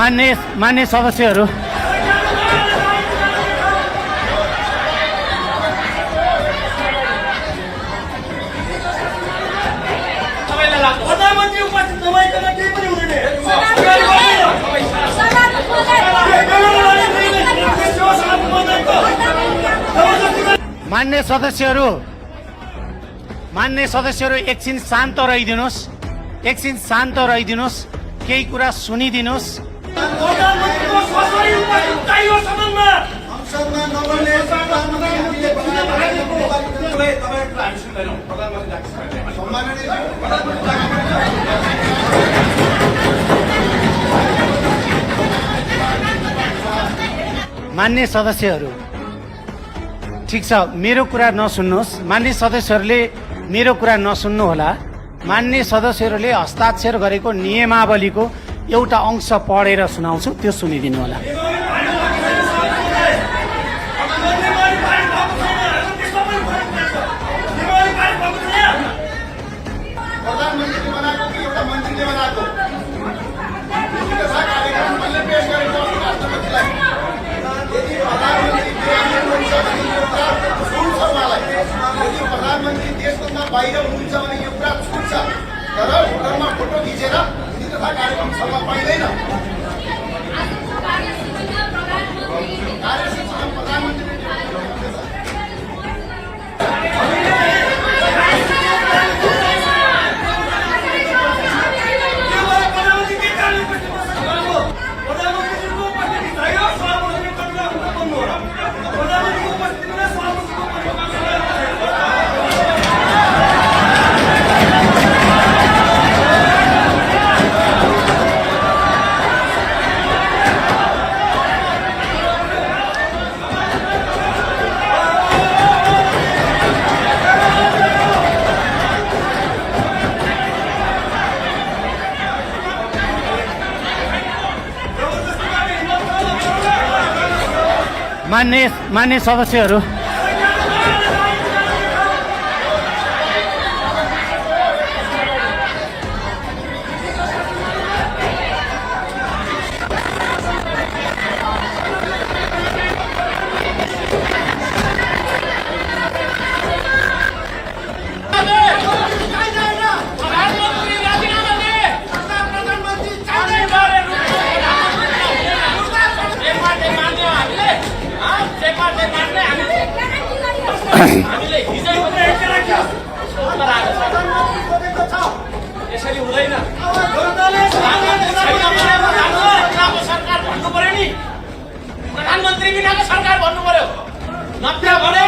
मान्य सदस्यहरू, मान्य सदस्यहरू एकछिन शान्त रहिदिनुहोस्, केही कुरा सुनिदिनुहोस्। मान्य सदस्यहरू, ठिक छ, मेरो कुरा नसुन्नुहोस्। मान्य सदस्यहरूले मेरो कुरा नसुन्नुहोला। मान्य सदस्यहरूले हस्ताक्षर गरेको नियमावलीको एउटा अंश पढेर सुनाउँछु, त्यो सुनिदिनु होला। प्रधानमन्त्री देशभन्दा बाहिर हुनुहुन्छ भने यो कुरा छुट्छ, तर होटलमा फोटो खिचेर तथा कार्यक्रम चल्न पाइँदैन। मान्य सदस्यहरू, यसरी हुँदैन। सरकार भन्नु पर्यो नि, प्रधानमन्त्री बिनाको सरकार भन्नु पर्यो। नत्र भने